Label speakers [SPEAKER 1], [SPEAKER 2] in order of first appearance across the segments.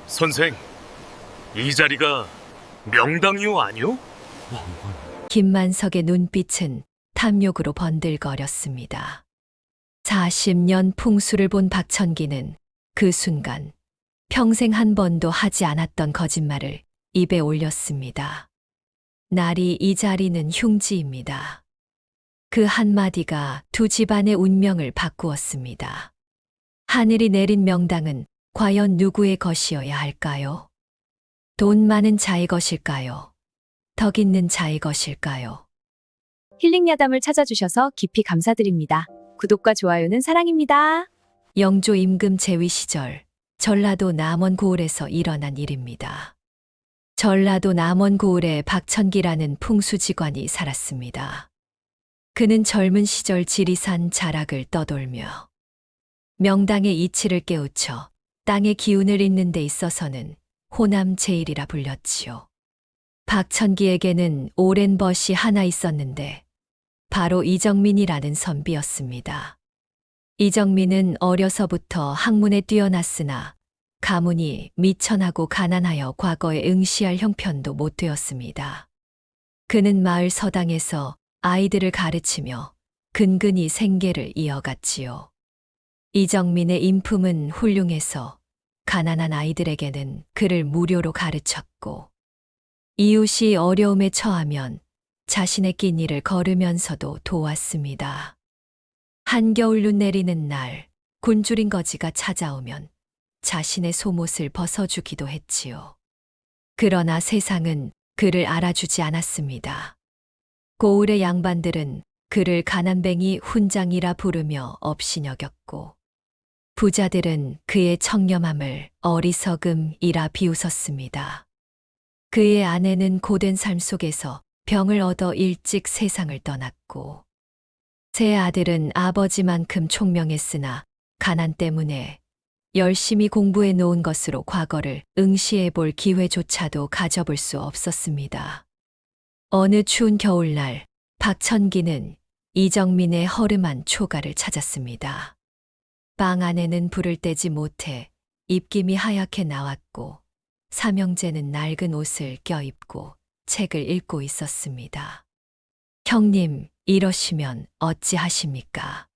[SPEAKER 1] 선생, 이 자리가 명당이오 아니오?
[SPEAKER 2] 김만석의 눈빛은 탐욕으로 번들거렸습니다. 40년 풍수를 본 박천기는 그 순간 평생 한 번도 하지 않았던 거짓말을 입에 올렸습니다. 날이 이 자리는 흉지입니다. 그 한마디가 두 집안의 운명을 바꾸었습니다. 하늘이 내린 명당은 과연 누구의 것이어야 할까요? 돈 많은 자의 것일까요? 덕 있는 자의 것일까요?
[SPEAKER 3] 힐링 야담을 찾아주셔서 깊이 감사드립니다. 구독과 좋아요는 사랑입니다.
[SPEAKER 2] 영조 임금 재위 시절 전라도 남원 고을에서 일어난 일입니다. 전라도 남원 고을에 박천기라는 풍수직관이 살았습니다. 그는 젊은 시절 지리산 자락을 떠돌며 명당의 이치를 깨우쳐 땅의 기운을 잇는 데 있어서는 호남 제일이라 불렸지요. 박천기에게는 오랜 벗이 하나 있었는데 바로 이정민이라는 선비였습니다. 이정민은 어려서부터 학문에 뛰어났으나 가문이 미천하고 가난하여 과거에 응시할 형편도 못 되었습니다. 그는 마을 서당에서 아이들을 가르치며 근근히 생계를 이어갔지요. 이정민의 인품은 훌륭해서 가난한 아이들에게는 그를 무료로 가르쳤고 이웃이 어려움에 처하면 자신의 끼니를 걸으면서도 도왔습니다. 한겨울 눈 내리는 날 굶주린 거지가 찾아오면 자신의 속옷을 벗어주기도 했지요. 그러나 세상은 그를 알아주지 않았습니다. 고을의 양반들은 그를 가난뱅이 훈장이라 부르며 업신여겼고 부자들은 그의 청렴함을 어리석음이라 비웃었습니다. 그의 아내는 고된 삶 속에서 병을 얻어 일찍 세상을 떠났고 세 아들은 아버지만큼 총명했으나 가난 때문에 열심히 공부해 놓은 것으로 과거를 응시해 볼 기회조차도 가져볼 수 없었습니다. 어느 추운 겨울날 박천기는 이정민의 허름한 초가를 찾았습니다. 방 안에는 불을 떼지 못해 입김이 하얗게 나왔고 삼형제는 낡은 옷을 껴입고 책을 읽고 있었습니다. 형님, 이러시면 어찌하십니까?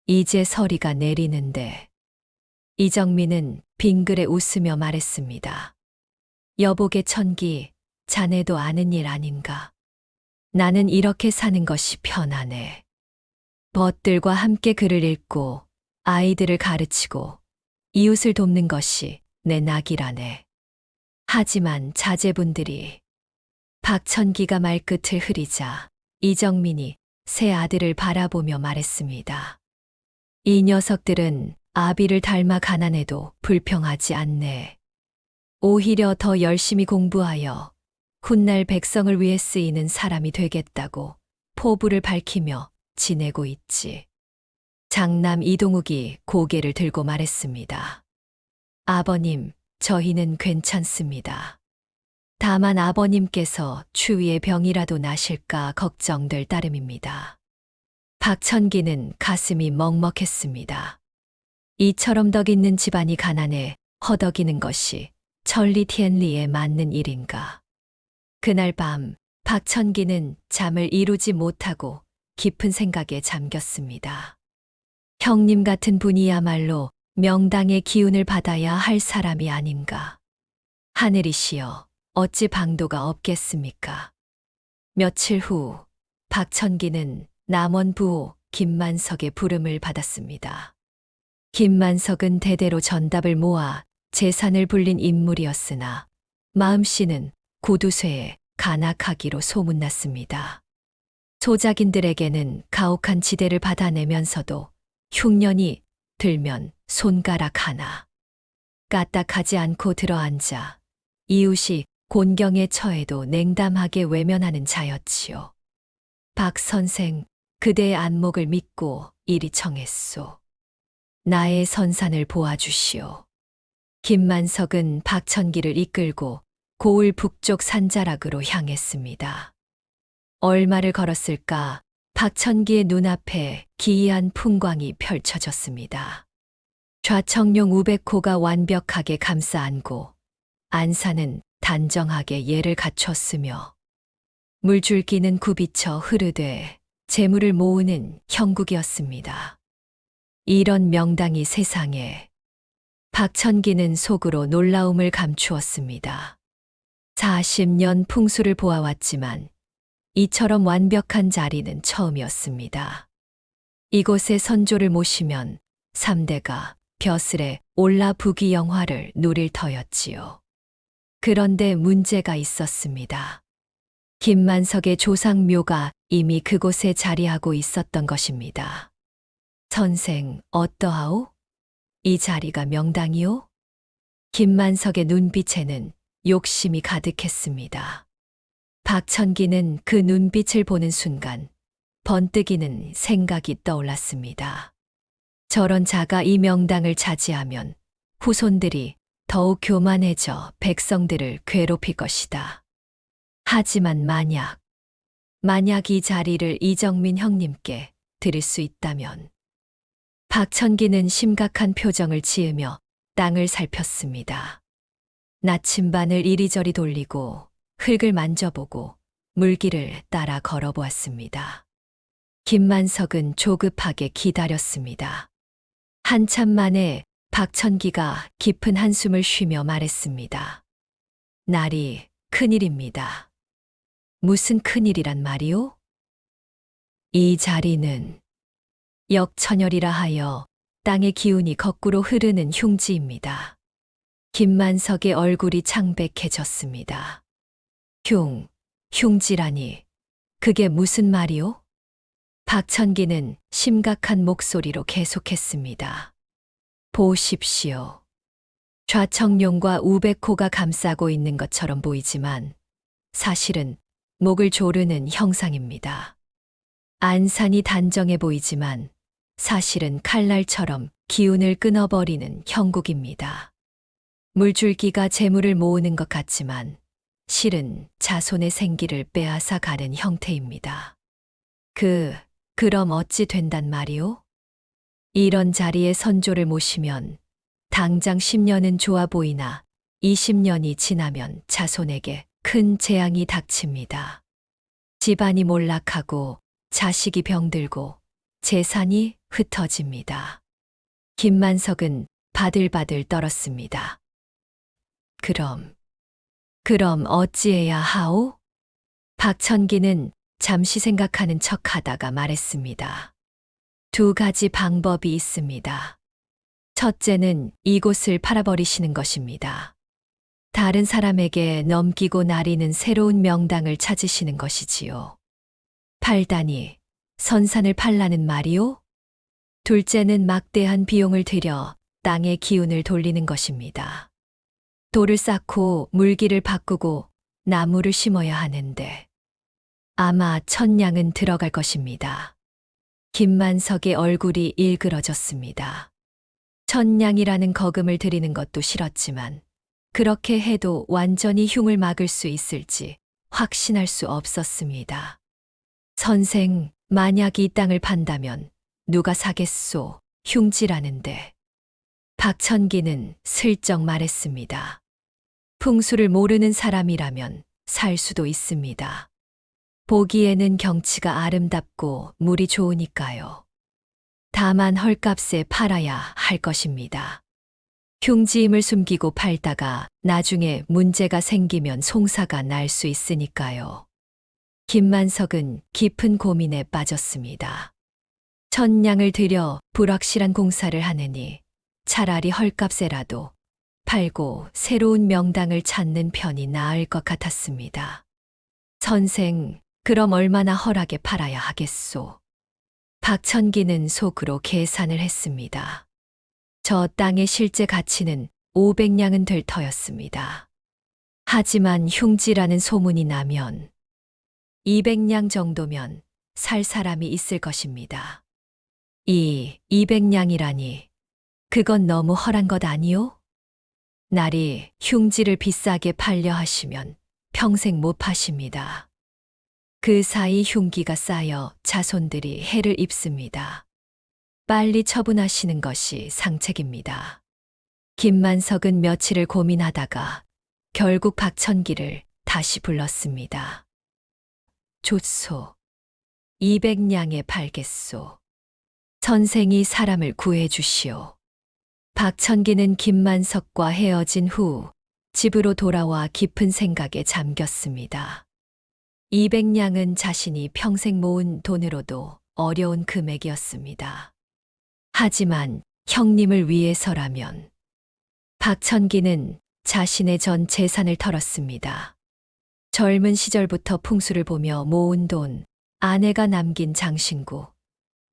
[SPEAKER 2] 이제 서리가 내리는데. 이정민은 빙그레 웃으며 말했습니다. 여복의 천기, 자네도 아는 일 아닌가? 나는 이렇게 사는 것이 편하네. 벗들과 함께 글을 읽고 아이들을 가르치고 이웃을 돕는 것이 내 낙이라네. 하지만 자제분들이 박천기가 말끝을 흐리자 이정민이 세 아들을 바라보며 말했습니다. 이 녀석들은 아비를 닮아 가난해도 불평하지 않네. 오히려 더 열심히 공부하여 훗날 백성을 위해 쓰이는 사람이 되겠다고 포부를 밝히며 지내고 있지. 장남 이동욱이 고개를 들고 말했습니다. 아버님, 저희는 괜찮습니다. 다만 아버님께서 추위에 병이라도 나실까 걱정될 따름입니다. 박천기는 가슴이 먹먹했습니다. 이처럼 덕 있는 집안이 가난해 허덕이는 것이 천리 티엔리에 맞는 일인가. 그날 밤 박천기는 잠을 이루지 못하고 깊은 생각에 잠겼습니다. 형님 같은 분이야말로 명당의 기운을 받아야 할 사람이 아닌가. 하늘이시여, 어찌 방도가 없겠습니까? 며칠 후 박천기는 남원 부호 김만석의 부름을 받았습니다. 김만석은 대대로 전답을 모아 재산을 불린 인물이었으나 마음씨는 고두쇠에 간악하기로 소문났습니다. 소작인들에게는 가혹한 지대를 받아내면서도 흉년이 들면 손가락 하나 까딱하지 않고 들어앉아 이웃이 곤경에 처해도 냉담하게 외면하는 자였지요. 박 선생, 그대의 안목을 믿고 이리 청했소. 나의 선산을 보아주시오. 김만석은 박천기를 이끌고 고을 북쪽 산자락으로 향했습니다. 얼마를 걸었을까 박천기의 눈앞에 기이한 풍광이 펼쳐졌습니다. 좌청룡 우백호가 완벽하게 감싸 안고 안산은 단정하게 예를 갖췄으며 물줄기는 굽이쳐 흐르되 재물을 모으는 형국이었습니다. 이런 명당이 세상에 박천기는 속으로 놀라움을 감추었습니다. 40년 풍수를 보아왔지만 이처럼 완벽한 자리는 처음이었습니다. 이곳에 선조를 모시면 3대가 벼슬에 올라 부귀영화를 누릴 터였지요. 그런데 문제가 있었습니다. 김만석의 조상묘가 이미 그곳에 자리하고 있었던 것입니다. 선생, 어떠하오? 이 자리가 명당이오? 김만석의 눈빛에는 욕심이 가득했습니다. 박천기는 그 눈빛을 보는 순간 번뜩이는 생각이 떠올랐습니다. 저런 자가 이 명당을 차지하면 후손들이 더욱 교만해져 백성들을 괴롭힐 것이다. 하지만 만약 이 자리를 이정민 형님께 드릴 수 있다면. 박천기는 심각한 표정을 지으며 땅을 살폈습니다. 나침반을 이리저리 돌리고 흙을 만져보고 물길을 따라 걸어보았습니다. 김만석은 조급하게 기다렸습니다. 한참 만에 박천기가 깊은 한숨을 쉬며 말했습니다. 날이 큰일입니다. 무슨 큰일이란 말이오? 이 자리는 역천열이라 하여 땅의 기운이 거꾸로 흐르는 흉지입니다. 김만석의 얼굴이 창백해졌습니다. 흉지라니, 그게 무슨 말이오? 박천기는 심각한 목소리로 계속했습니다. 보십시오. 좌청룡과 우백호가 감싸고 있는 것처럼 보이지만 사실은 목을 조르는 형상입니다. 안산이 단정해 보이지만 사실은 칼날처럼 기운을 끊어버리는 형국입니다. 물줄기가 재물을 모으는 것 같지만 실은 자손의 생기를 빼앗아 가는 형태입니다. 그럼 어찌 된단 말이오? 이런 자리에 선조를 모시면 당장 10년은 좋아 보이나 20년이 지나면 자손에게 큰 재앙이 닥칩니다. 집안이 몰락하고 자식이 병들고 재산이 흩어집니다. 김만석은 바들바들 떨었습니다. 그럼 어찌해야 하오? 박천기는 잠시 생각하는 척 하다가 말했습니다. 2가지 방법이 있습니다. 첫째는 이곳을 팔아버리시는 것입니다. 다른 사람에게 넘기고 나리는 새로운 명당을 찾으시는 것이지요. 팔다니 선산을 팔라는 말이오? 둘째는 막대한 비용을 들여 땅의 기운을 돌리는 것입니다. 돌을 쌓고 물기를 바꾸고 나무를 심어야 하는데 아마 1000냥은 들어갈 것입니다. 김만석의 얼굴이 일그러졌습니다. 1000냥이라는 거금을 드리는 것도 싫었지만 그렇게 해도 완전히 흉을 막을 수 있을지 확신할 수 없었습니다. 선생, 만약 이 땅을 판다면 누가 사겠소? 흉지라는데. 박천기는 슬쩍 말했습니다. 풍수를 모르는 사람이라면 살 수도 있습니다. 보기에는 경치가 아름답고 물이 좋으니까요. 다만 헐값에 팔아야 할 것입니다. 흉지임을 숨기고 팔다가 나중에 문제가 생기면 송사가 날 수 있으니까요. 김만석은 깊은 고민에 빠졌습니다. 1000냥을 들여 불확실한 공사를 하느니 차라리 헐값에라도 팔고 새로운 명당을 찾는 편이 나을 것 같았습니다. 선생, 그럼 얼마나 헐하게 팔아야 하겠소? 박천기는 속으로 계산을 했습니다. 저 땅의 실제 가치는 500냥은 될 터였습니다. 하지만 흉지라는 소문이 나면 200냥 정도면 살 사람이 있을 것입니다. 이 200냥이라니 그건 너무 헐한 것 아니오? 날이 흉지를 비싸게 팔려 하시면 평생 못 파십니다. 그 사이 흉기가 쌓여 자손들이 해를 입습니다. 빨리 처분하시는 것이 상책입니다. 김만석은 며칠을 고민하다가 결국 박천기를 다시 불렀습니다. 좋소. 200냥의 발갯소. 선생이 사람을 구해주시오. 박천기는 김만석과 헤어진 후 집으로 돌아와 깊은 생각에 잠겼습니다. 200냥은 자신이 평생 모은 돈으로도 어려운 금액이었습니다. 하지만 형님을 위해서라면 박천기는 자신의 전 재산을 털었습니다. 젊은 시절부터 풍수를 보며 모은 돈, 아내가 남긴 장신구,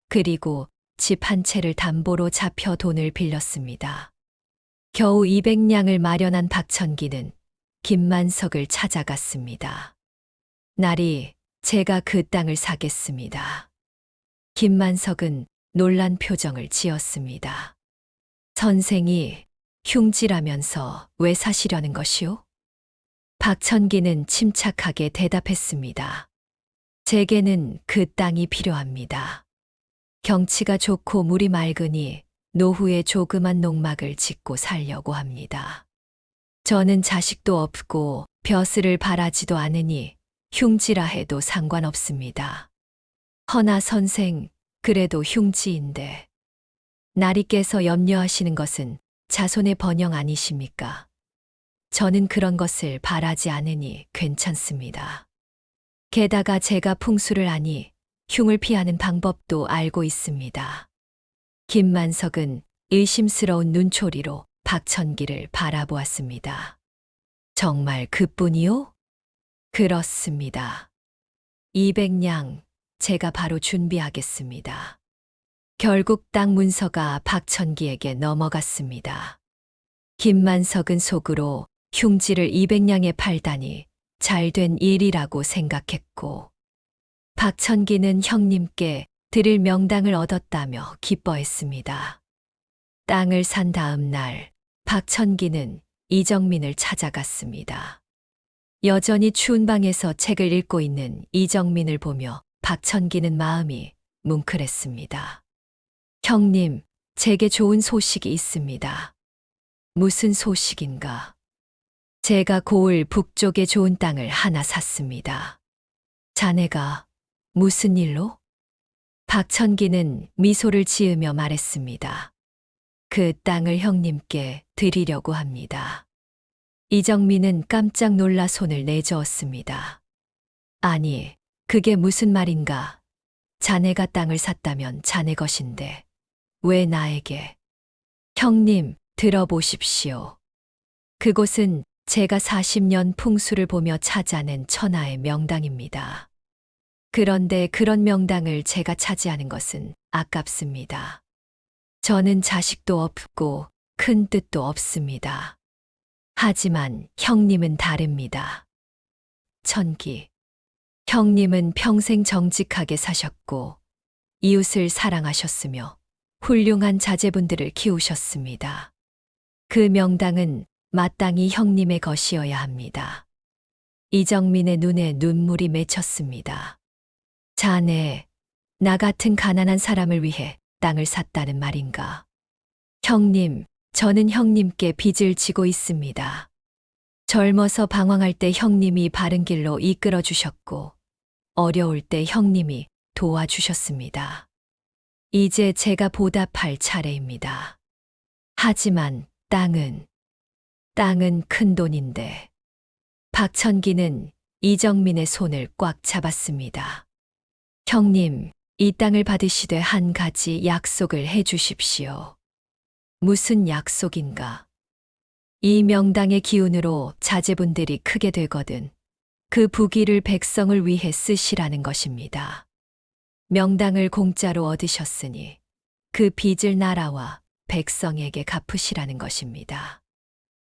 [SPEAKER 2] 그리고 집 한 채를 담보로 잡혀 돈을 빌렸습니다. 겨우 200냥을 마련한 박천기는 김만석을 찾아갔습니다. 날이 제가 그 땅을 사겠습니다. 김만석은 놀란 표정을 지었습니다. 선생이 흉지라면서 왜 사시려는 것이오? 박천기는 침착하게 대답했습니다. 제게는 그 땅이 필요합니다. 경치가 좋고 물이 맑으니 노후에 조그만 농막을 짓고 살려고 합니다. 저는 자식도 없고 벼슬을 바라지도 않으니 흉지라 해도 상관없습니다. 허나 선생, 그래도 흉지인데 나리께서 염려하시는 것은 자손의 번영 아니십니까? 저는 그런 것을 바라지 않으니 괜찮습니다. 게다가 제가 풍수를 아니 흉을 피하는 방법도 알고 있습니다. 김만석은 의심스러운 눈초리로 박천기를 바라보았습니다. 정말 그뿐이요? 그렇습니다. 200냥 제가 바로 준비하겠습니다. 결국 땅 문서가 박천기에게 넘어갔습니다. 김만석은 속으로 흉지를 200냥에 팔다니 잘된 일이라고 생각했고, 박천기는 형님께 드릴 명당을 얻었다며 기뻐했습니다. 땅을 산 다음 날, 박천기는 이정민을 찾아갔습니다. 여전히 추운 방에서 책을 읽고 있는 이정민을 보며 박천기는 마음이 뭉클했습니다. 형님, 제게 좋은 소식이 있습니다. 무슨 소식인가? 제가 고을 북쪽에 좋은 땅을 하나 샀습니다. 자네가 무슨 일로? 박천기는 미소를 지으며 말했습니다. 그 땅을 형님께 드리려고 합니다. 이정민은 깜짝 놀라 손을 내저었습니다. 아니, 그게 무슨 말인가? 자네가 땅을 샀다면 자네 것인데 왜 나에게? 형님, 들어보십시오. 그곳은 제가 40년 풍수를 보며 찾아낸 천하의 명당입니다. 그런데 그런 명당을 제가 차지하는 것은 아깝습니다. 저는 자식도 없고 큰 뜻도 없습니다. 하지만 형님은 다릅니다. 천기, 형님은 평생 정직하게 사셨고 이웃을 사랑하셨으며 훌륭한 자제분들을 키우셨습니다. 그 명당은 마땅히 형님의 것이어야 합니다. 이정민의 눈에 눈물이 맺혔습니다. 자네, 나 같은 가난한 사람을 위해 땅을 샀다는 말인가? 형님, 저는 형님께 빚을 지고 있습니다. 젊어서 방황할 때 형님이 바른 길로 이끌어 주셨고, 어려울 때 형님이 도와주셨습니다. 이제 제가 보답할 차례입니다. 하지만 땅은 큰 돈인데. 박천기는 이정민의 손을 꽉 잡았습니다. 형님, 이 땅을 받으시되 한 가지 약속을 해 주십시오. 무슨 약속인가? 이 명당의 기운으로 자제분들이 크게 되거든 그 부귀를 백성을 위해 쓰시라는 것입니다. 명당을 공짜로 얻으셨으니 그 빚을 나라와 백성에게 갚으시라는 것입니다.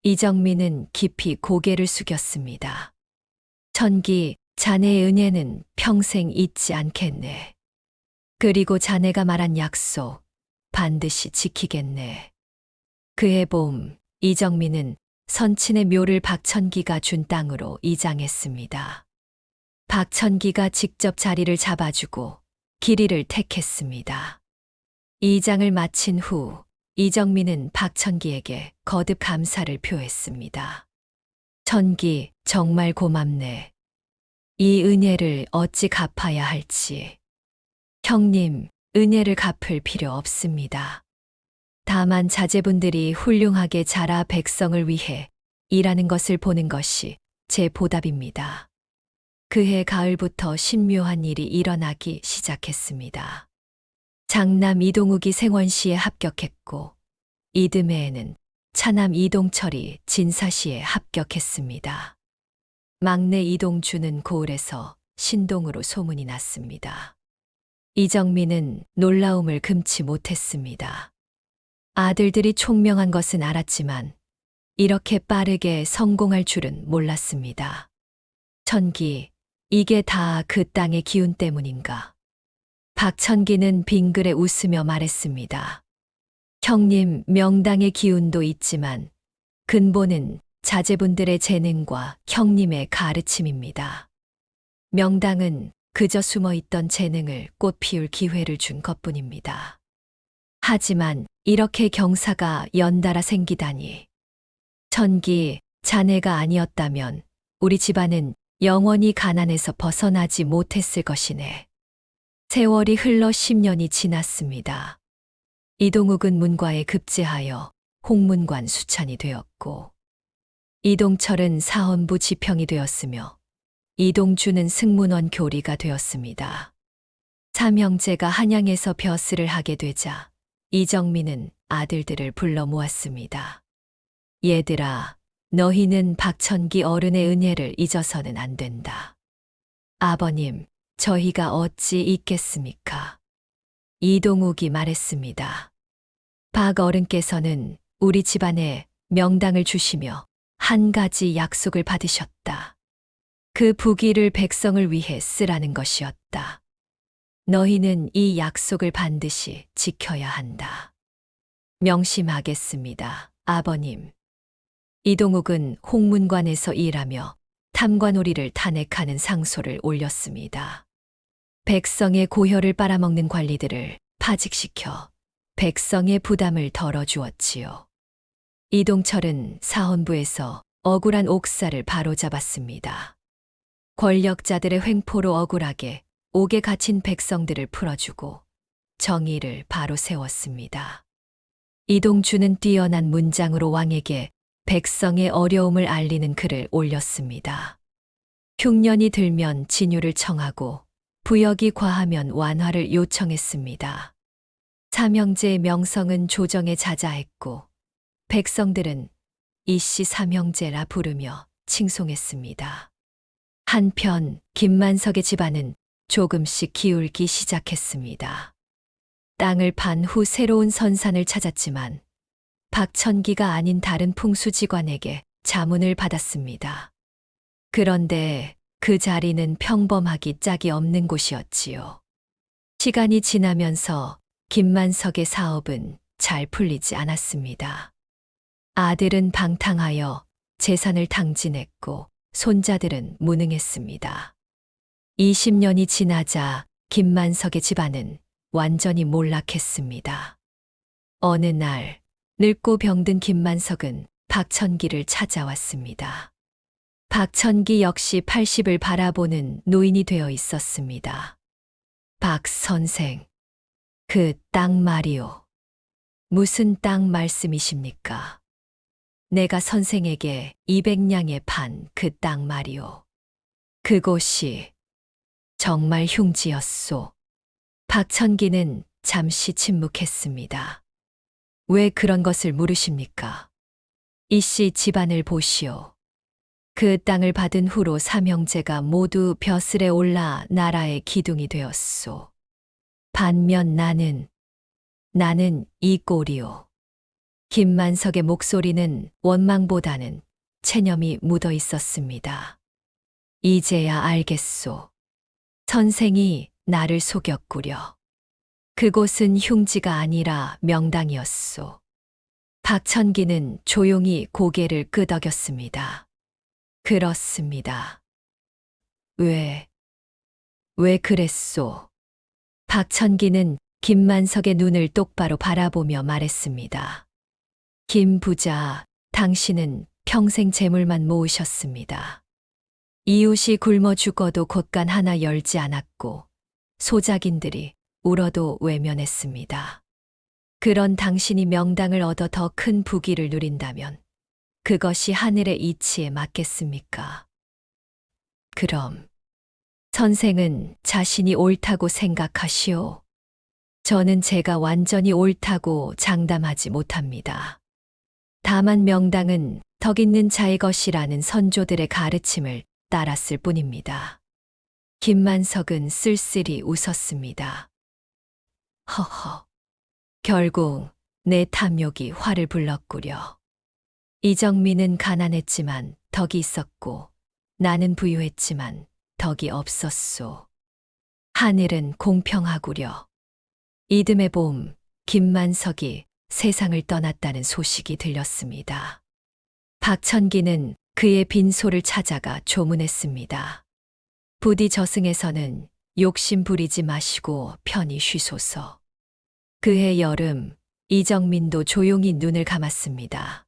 [SPEAKER 2] 이정민은 깊이 고개를 숙였습니다. 천기, 자네의 은혜는 평생 잊지 않겠네. 그리고 자네가 말한 약속 반드시 지키겠네. 그해 봄, 이정민은 선친의 묘를 박천기가 준 땅으로 이장했습니다. 박천기가 직접 자리를 잡아주고 길이를 택했습니다. 이장을 마친 후 이정민은 박천기에게 거듭 감사를 표했습니다. 박천기, 정말 고맙네. 이 은혜를 어찌 갚아야 할지. 형님, 은혜를 갚을 필요 없습니다. 다만 자제분들이 훌륭하게 자라 백성을 위해 일하는 것을 보는 것이 제 보답입니다. 그해 가을부터 신묘한 일이 일어나기 시작했습니다. 장남 이동욱이 생원시에 합격했고, 이듬해에는 차남 이동철이 진사시에 합격했습니다. 막내 이동주는 고을에서 신동으로 소문이 났습니다. 이정민은 놀라움을 금치 못했습니다. 아들들이 총명한 것은 알았지만 이렇게 빠르게 성공할 줄은 몰랐습니다. 천기, 이게 다 그 땅의 기운 때문인가? 박천기는 빙그레 웃으며 말했습니다. 형님, 명당의 기운도 있지만 근본은 자제분들의 재능과 형님의 가르침입니다. 명당은 그저 숨어있던 재능을 꽃피울 기회를 준 것뿐입니다. 하지만 이렇게 경사가 연달아 생기다니. 천기, 자네가 아니었다면 우리 집안은 영원히 가난에서 벗어나지 못했을 것이네. 세월이 흘러 10년이 지났습니다. 이동욱은 문과에 급제하여 홍문관 수찬이 되었고, 이동철은 사헌부 지평이 되었으며, 이동주는 승문원 교리가 되었습니다. 삼형제가 한양에서 벼슬을 하게 되자 이정민은 아들들을 불러 모았습니다. 얘들아, 너희는 박천기 어른의 은혜를 잊어서는 안 된다. 아버님, 저희가 어찌 잊겠습니까? 이동욱이 말했습니다. 박 어른께서는 우리 집안에 명당을 주시며 한 가지 약속을 받으셨다. 그 부귀를 백성을 위해 쓰라는 것이었다. 너희는 이 약속을 반드시 지켜야 한다. 명심하겠습니다, 아버님. 이동욱은 홍문관에서 일하며 탐관오리를 탄핵하는 상소를 올렸습니다. 백성의 고혈을 빨아먹는 관리들을 파직시켜 백성의 부담을 덜어주었지요. 이동철은 사헌부에서 억울한 옥사를 바로잡았습니다. 권력자들의 횡포로 억울하게 옥에 갇힌 백성들을 풀어주고 정의를 바로 세웠습니다. 이동주는 뛰어난 문장으로 왕에게 백성의 어려움을 알리는 글을 올렸습니다. 흉년이 들면 진유를 청하고 부역이 과하면 완화를 요청했습니다. 삼형제의 명성은 조정에 자자했고 백성들은 이씨 삼형제라 부르며 칭송했습니다. 한편 김만석의 집안은 조금씩 기울기 시작했습니다. 땅을 판 후 새로운 선산을 찾았지만 박천기가 아닌 다른 풍수지관에게 자문을 받았습니다. 그런데 그 자리는 평범하기 짝이 없는 곳이었지요. 시간이 지나면서 김만석의 사업은 잘 풀리지 않았습니다. 아들은 방탕하여 재산을 탕진했고 손자들은 무능했습니다. 20년이 지나자 김만석의 집안은 완전히 몰락했습니다. 어느 날 늙고 병든 김만석은 박천기를 찾아왔습니다. 박천기 역시 80을 바라보는 노인이 되어 있었습니다. 박 선생, 그 땅 말이오. 무슨 땅 말씀이십니까? 내가 선생에게 200냥에 판 그 땅 말이오. 그곳이 정말 흉지였소. 박천기는 잠시 침묵했습니다. 왜 그런 것을 물으십니까? 이씨 집안을 보시오. 그 땅을 받은 후로 삼형제가 모두 벼슬에 올라 나라의 기둥이 되었소. 반면 나는 이 꼴이오. 김만석의 목소리는 원망보다는 체념이 묻어 있었습니다. 이제야 알겠소. 선생이 나를 속였구려. 그곳은 흉지가 아니라 명당이었소. 박천기는 조용히 고개를 끄덕였습니다. 그렇습니다. 왜 그랬소? 박천기는 김만석의 눈을 똑바로 바라보며 말했습니다. 김 부자, 당신은 평생 재물만 모으셨습니다. 이웃이 굶어 죽어도 곳간 하나 열지 않았고 소작인들이 울어도 외면했습니다. 그런 당신이 명당을 얻어 더 큰 부귀를 누린다면 그것이 하늘의 이치에 맞겠습니까? 그럼 선생은 자신이 옳다고 생각하시오. 저는 제가 완전히 옳다고 장담하지 못합니다. 다만 명당은 덕 있는 자의 것이라는 선조들의 가르침을 따랐을 뿐입니다. 김만석은 쓸쓸히 웃었습니다. 허허. 결국 내 탐욕이 화를 불렀구려. 이정민은 가난했지만 덕이 있었고 나는 부유했지만 덕이 없었소. 하늘은 공평하구려. 이듬해 봄 김만석이 세상을 떠났다는 소식이 들렸습니다. 박천기는 그의 빈소를 찾아가 조문했습니다. 부디 저승에서는 욕심 부리지 마시고 편히 쉬소서. 그해 여름 이정민도 조용히 눈을 감았습니다.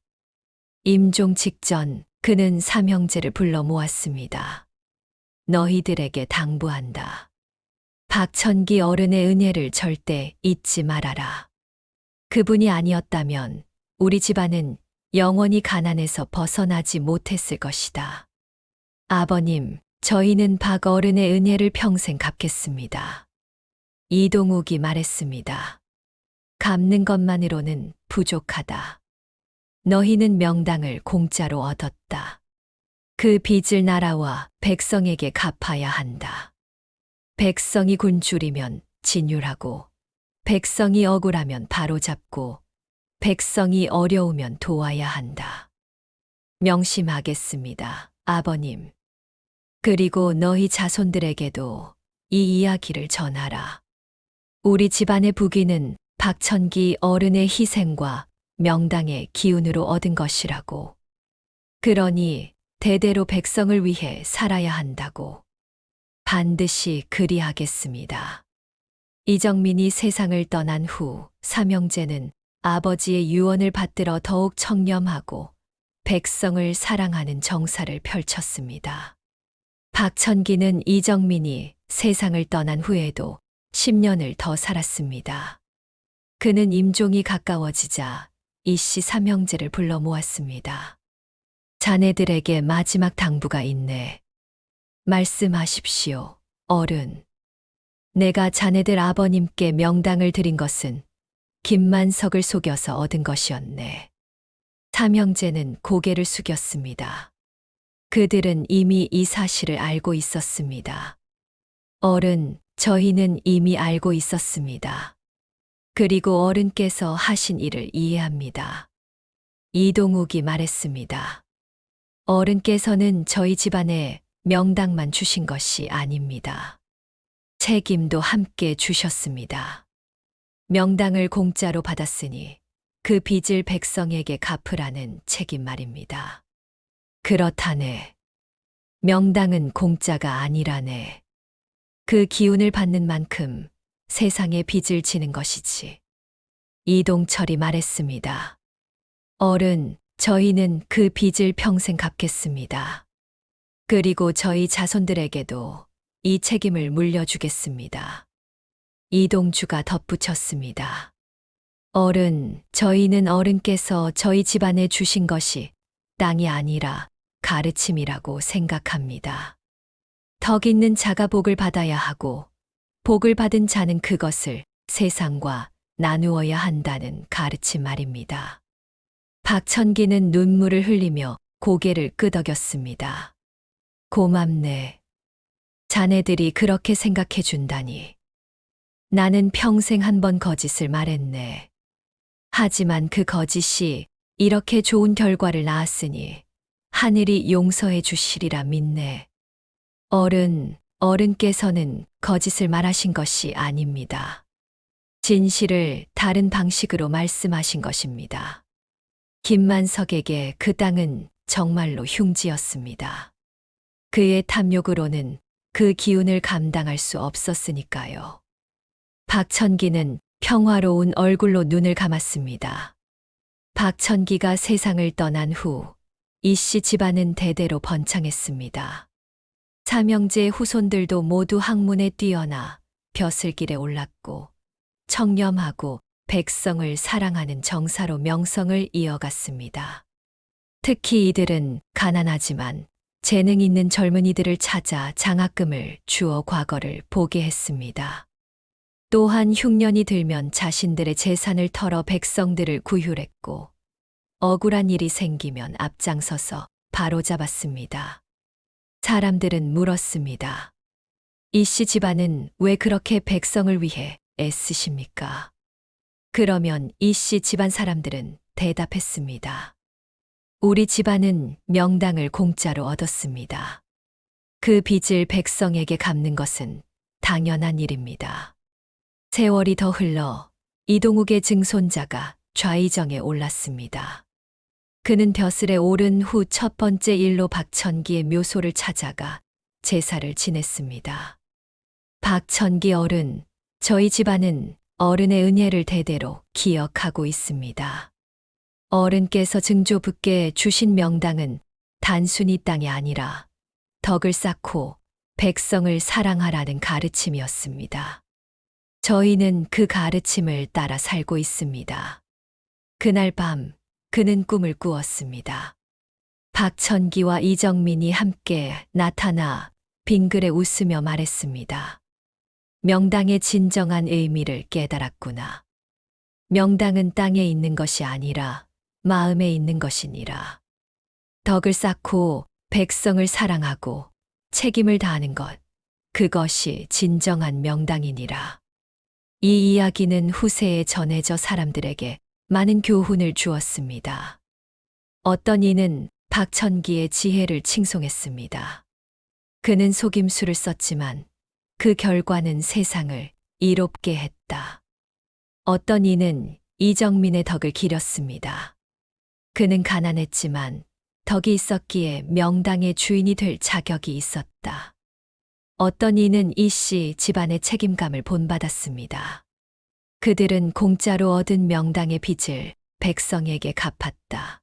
[SPEAKER 2] 임종 직전 그는 삼형제를 불러 모았습니다. 너희들에게 당부한다. 박천기 어른의 은혜를 절대 잊지 말아라. 그분이 아니었다면 우리 집안은 영원히 가난에서 벗어나지 못했을 것이다. 아버님, 저희는 박 어른의 은혜를 평생 갚겠습니다. 이동욱이 말했습니다. 갚는 것만으로는 부족하다. 너희는 명당을 공짜로 얻었다. 그 빚을 나라와 백성에게 갚아야 한다. 백성이 굶주리면 진율하고, 백성이 억울하면 바로잡고, 백성이 어려우면 도와야 한다. 명심하겠습니다, 아버님. 그리고 너희 자손들에게도 이 이야기를 전하라. 우리 집안의 부귀는 박천기 어른의 희생과 명당의 기운으로 얻은 것이라고. 그러니 대대로 백성을 위해 살아야 한다고. 반드시 그리하겠습니다. 이정민이 세상을 떠난 후 삼형제는 아버지의 유언을 받들어 더욱 청렴하고 백성을 사랑하는 정사를 펼쳤습니다. 박천기는 이정민이 세상을 떠난 후에도 10년을 더 살았습니다. 그는 임종이 가까워지자 이씨 삼형제를 불러 모았습니다. 자네들에게 마지막 당부가 있네. 말씀하십시오, 어른. 내가 자네들 아버님께 명당을 드린 것은 김만석을 속여서 얻은 것이었네. 삼형제는 고개를 숙였습니다. 그들은 이미 이 사실을 알고 있었습니다. 어른, 저희는 이미 알고 있었습니다. 그리고 어른께서 하신 일을 이해합니다. 이동욱이 말했습니다. 어른께서는 저희 집안에 명당만 주신 것이 아닙니다. 책임도 함께 주셨습니다. 명당을 공짜로 받았으니 그 빚을 백성에게 갚으라는 책임 말입니다. 그렇다네. 명당은 공짜가 아니라네. 그 기운을 받는 만큼 세상에 빚을 지는 것이지. 이동철이 말했습니다. 어른, 저희는 그 빚을 평생 갚겠습니다. 그리고 저희 자손들에게도 이 책임을 물려주겠습니다. 이동주가 덧붙였습니다. 어른, 저희는 어른께서 저희 집안에 주신 것이 땅이 아니라 가르침이라고 생각합니다. 덕 있는 자가 복을 받아야 하고 복을 받은 자는 그것을 세상과 나누어야 한다는 가르침 말입니다. 박천기는 눈물을 흘리며 고개를 끄덕였습니다. 고맙네. 자네들이 그렇게 생각해 준다니. 나는 평생 한 번 거짓을 말했네. 하지만 그 거짓이 이렇게 좋은 결과를 낳았으니 하늘이 용서해 주시리라 믿네. 어른께서는 거짓을 말하신 것이 아닙니다. 진실을 다른 방식으로 말씀하신 것입니다. 김만석에게 그 땅은 정말로 흉지였습니다. 그의 탐욕으로는 그 기운을 감당할 수 없었으니까요. 박천기는 평화로운 얼굴로 눈을 감았습니다. 박천기가 세상을 떠난 후 이 씨 집안은 대대로 번창했습니다. 삼형제의 후손들도 모두 학문에 뛰어나 벼슬길에 올랐고 청렴하고 백성을 사랑하는 정사로 명성을 이어갔습니다. 특히 이들은 가난하지만 재능 있는 젊은이들을 찾아 장학금을 주어 과거를 보게 했습니다. 또한 흉년이 들면 자신들의 재산을 털어 백성들을 구휼했고 억울한 일이 생기면 앞장서서 바로잡았습니다. 사람들은 물었습니다. 이 씨 집안은 왜 그렇게 백성을 위해 애쓰십니까? 그러면 이 씨 집안 사람들은 대답했습니다. 우리 집안은 명당을 공짜로 얻었습니다. 그 빚을 백성에게 갚는 것은 당연한 일입니다. 세월이 더 흘러 이동욱의 증손자가 좌의정에 올랐습니다. 그는 벼슬에 오른 후 첫 번째 일로 박천기의 묘소를 찾아가 제사를 지냈습니다. 박천기 어른, 저희 집안은 어른의 은혜를 대대로 기억하고 있습니다. 어른께서 증조붓게 주신 명당은 단순히 땅이 아니라 덕을 쌓고 백성을 사랑하라는 가르침이었습니다. 저희는 그 가르침을 따라 살고 있습니다. 그날 밤 그는 꿈을 꾸었습니다. 박천기와 이정민이 함께 나타나 빙그레 웃으며 말했습니다. 명당의 진정한 의미를 깨달았구나. 명당은 땅에 있는 것이 아니라 마음에 있는 것이니라. 덕을 쌓고 백성을 사랑하고 책임을 다하는 것, 그것이 진정한 명당이니라. 이 이야기는 후세에 전해져 사람들에게 많은 교훈을 주었습니다. 어떤 이는 박천기의 지혜를 칭송했습니다. 그는 속임수를 썼지만 그 결과는 세상을 이롭게 했다. 어떤 이는 이정민의 덕을 기렸습니다. 그는 가난했지만 덕이 있었기에 명당의 주인이 될 자격이 있었다. 어떤 이는 이 씨 집안의 책임감을 본받았습니다. 그들은 공짜로 얻은 명당의 빚을 백성에게 갚았다.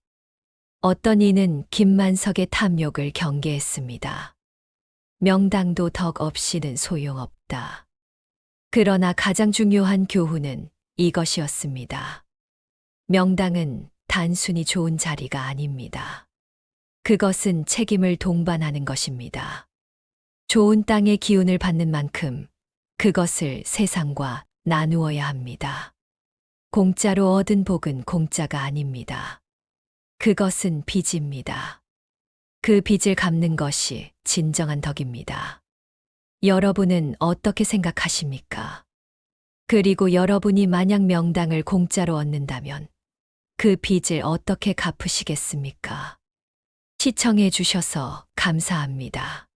[SPEAKER 2] 어떤 이는 김만석의 탐욕을 경계했습니다. 명당도 덕 없이는 소용없다. 그러나 가장 중요한 교훈은 이것이었습니다. 명당은 단순히 좋은 자리가 아닙니다. 그것은 책임을 동반하는 것입니다. 좋은 땅의 기운을 받는 만큼 그것을 세상과 나누어야 합니다. 공짜로 얻은 복은 공짜가 아닙니다. 그것은 빚입니다. 그 빚을 갚는 것이 진정한 덕입니다. 여러분은 어떻게 생각하십니까? 그리고 여러분이 만약 명당을 공짜로 얻는다면 그 빚을 어떻게 갚으시겠습니까? 시청해 주셔서 감사합니다.